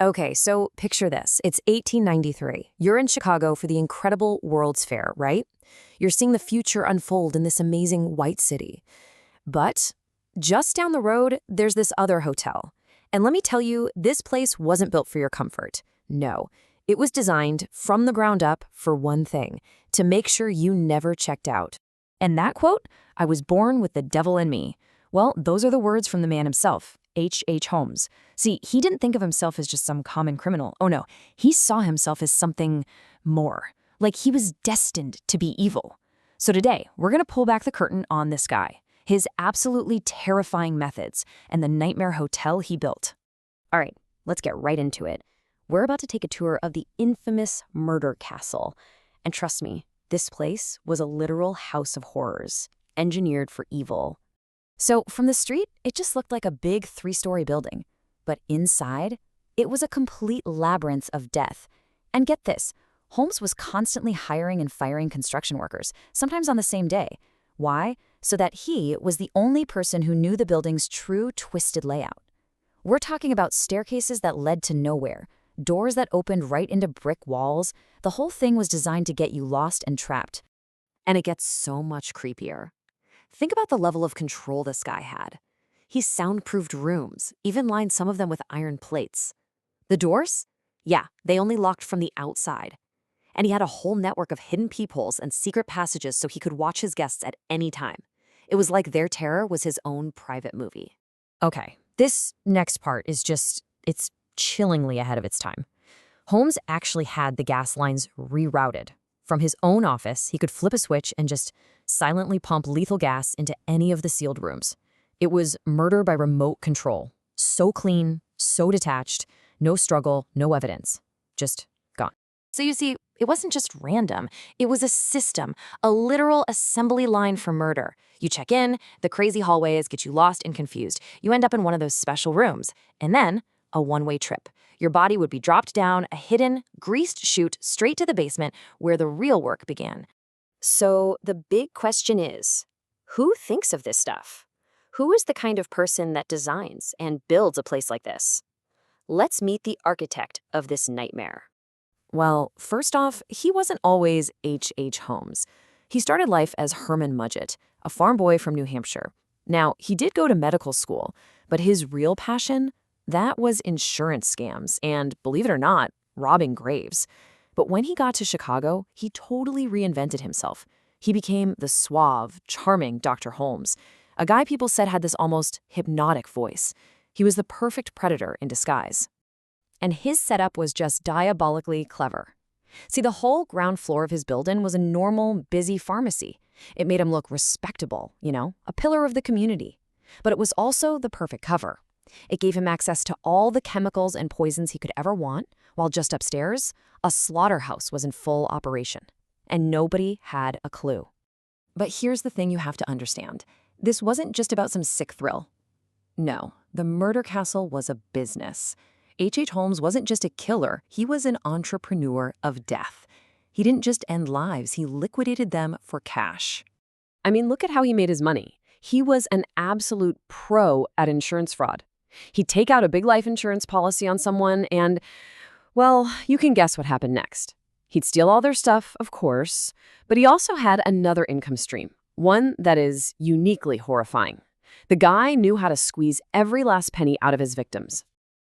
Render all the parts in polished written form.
Okay, so picture this. It's 1893. You're in Chicago for the incredible World's Fair, right? You're seeing the future unfold in this amazing white city. But just down the road, there's this other hotel. And let me tell you, this place wasn't built for your comfort. No, it was designed from the ground up for one thing, to make sure you never checked out. And that quote, "I was born with the devil in me." Well, those are the words from the man himself, H. Holmes. See, he didn't think of himself as just some common criminal. Oh no, he saw himself as something more. Like he was destined to be evil. So today, we're going to pull back the curtain on this guy, his absolutely terrifying methods, and the nightmare hotel he built. All right, let's get right into it. We're about to take a tour of the infamous Murder Castle. And trust me, this place was a literal house of horrors, engineered for evil. So from the street, it just looked like a big three-story building. But inside, it was a complete labyrinth of death. And get this, Holmes was constantly hiring and firing construction workers, sometimes on the same day. Why? So that he was the only person who knew the building's true twisted layout. We're talking about staircases that led to nowhere, doors that opened right into brick walls. The whole thing was designed to get you lost and trapped. And it gets so much creepier. Think about the level of control this guy had. He soundproofed rooms, even lined some of them with iron plates. The doors? Yeah, they only locked from the outside. And he had a whole network of hidden peepholes and secret passages so he could watch his guests at any time. It was like their terror was his own private movie. Okay, this next part is it's chillingly ahead of its time. Holmes actually had the gas lines rerouted. From his own office, he could flip a switch and just silently pump lethal gas into any of the sealed rooms. It was murder by remote control. So clean, so detached, no struggle, no evidence. Just gone. So you see, it wasn't just random. It was a system, a literal assembly line for murder. You check in, the crazy hallways get you lost and confused. You end up in one of those special rooms. And then, a one-way trip. Your body would be dropped down a hidden, greased chute straight to the basement where the real work began. So the big question is, who thinks of this stuff? Who is the kind of person that designs and builds a place like this? Let's meet the architect of this nightmare. Well, first off, he wasn't always H. Holmes. He started life as Herman Mudgett, a farm boy from New Hampshire. Now, he did go to medical school, but his real passion, that was insurance scams and, believe it or not, robbing graves. But when he got to Chicago, he totally reinvented himself. He became the suave, charming Dr. Holmes, a guy people said had this almost hypnotic voice. He was the perfect predator in disguise. And his setup was just diabolically clever. See, the whole ground floor of his building was a normal, busy pharmacy. It made him look respectable, a pillar of the community. But it was also the perfect cover. It gave him access to all the chemicals and poisons he could ever want, while just upstairs, a slaughterhouse was in full operation. And nobody had a clue. But here's the thing you have to understand. This wasn't just about some sick thrill. No, the Murder Castle was a business. H. Holmes wasn't just a killer, he was an entrepreneur of death. He didn't just end lives, he liquidated them for cash. I mean, look at how he made his money. He was an absolute pro at insurance fraud. He'd take out a big life insurance policy on someone and, well, you can guess what happened next. He'd steal all their stuff, of course, but he also had another income stream, one that is uniquely horrifying. The guy knew how to squeeze every last penny out of his victims.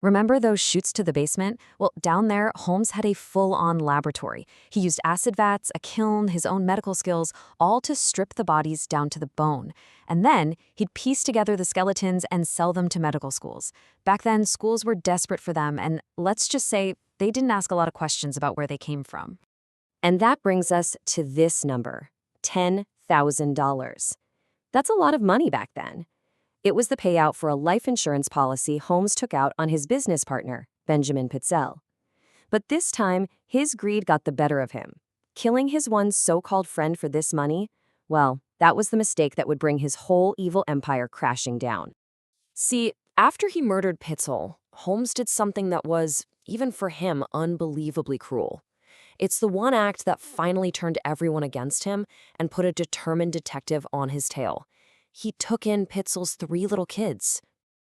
Remember those chutes to the basement? Well, down there, Holmes had a full-on laboratory. He used acid vats, a kiln, his own medical skills, all to strip the bodies down to the bone. And then he'd piece together the skeletons and sell them to medical schools. Back then, schools were desperate for them, and let's just say they didn't ask a lot of questions about where they came from. And that brings us to this number, $10,000. That's a lot of money back then. It was the payout for a life insurance policy Holmes took out on his business partner, Benjamin Pitzel. But this time, his greed got the better of him. Killing his one so-called friend for this money, well, that was the mistake that would bring his whole evil empire crashing down. See, after he murdered Pitzel, Holmes did something that was, even for him, unbelievably cruel. It's the one act that finally turned everyone against him and put a determined detective on his tail. He took in Pitzel's 3 little kids.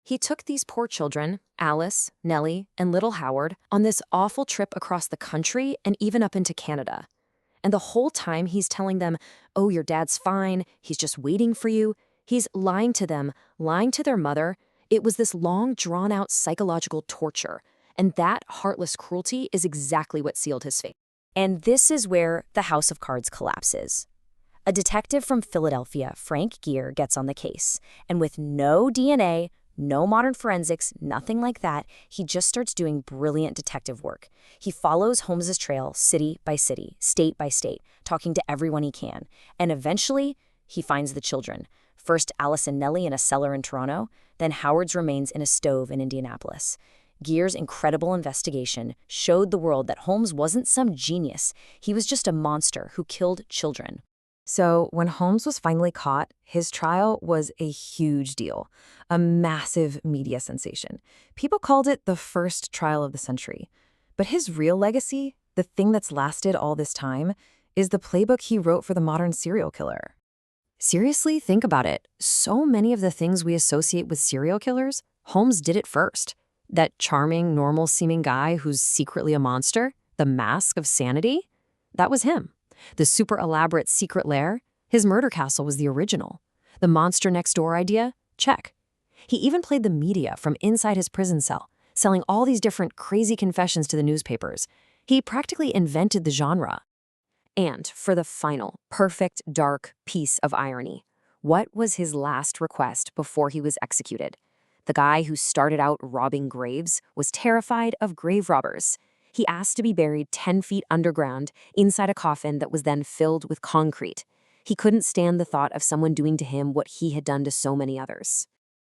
He took these poor children, Alice, Nellie, and little Howard, on this awful trip across the country and even up into Canada. And the whole time he's telling them, oh, your dad's fine, he's just waiting for you. He's lying to them, lying to their mother. It was this long, drawn-out psychological torture. And that heartless cruelty is exactly what sealed his fate. And this is where the House of Cards collapses. A detective from Philadelphia, Frank Gear, gets on the case. And with no DNA, no modern forensics, nothing like that, he just starts doing brilliant detective work. He follows Holmes's trail city by city, state by state, talking to everyone he can. And eventually, he finds the children. First Alice and Nellie in a cellar in Toronto, then Howard's remains in a stove in Indianapolis. Gear's incredible investigation showed the world that Holmes wasn't some genius. He was just a monster who killed children. So when Holmes was finally caught, his trial was a huge deal, a massive media sensation. People called it the first trial of the century. But his real legacy, the thing that's lasted all this time, is the playbook he wrote for the modern serial killer. Seriously, think about it. So many of the things we associate with serial killers, Holmes did it first. That charming, normal-seeming guy who's secretly a monster, the mask of sanity, that was him. The super elaborate secret lair, his murder castle was the original. The monster next door idea, check. He even played the media from inside his prison cell, selling all these different crazy confessions to the newspapers. He practically invented the genre. And for the final, perfect, dark piece of irony, what was his last request before he was executed? The guy who started out robbing graves was terrified of grave robbers. He asked to be buried 10 feet underground inside a coffin that was then filled with concrete. He couldn't stand the thought of someone doing to him what he had done to so many others.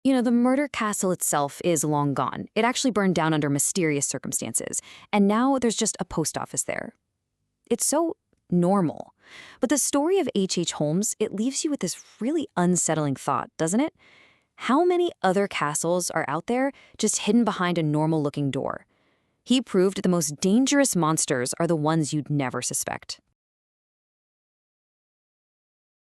You know, the murder castle itself is long gone. It actually burned down under mysterious circumstances, and now there's just a post office there. It's so normal. But the story of H.H. Holmes, it leaves you with this really unsettling thought, doesn't it? How many other castles are out there just hidden behind a normal-looking door? He proved the most dangerous monsters are the ones you'd never suspect.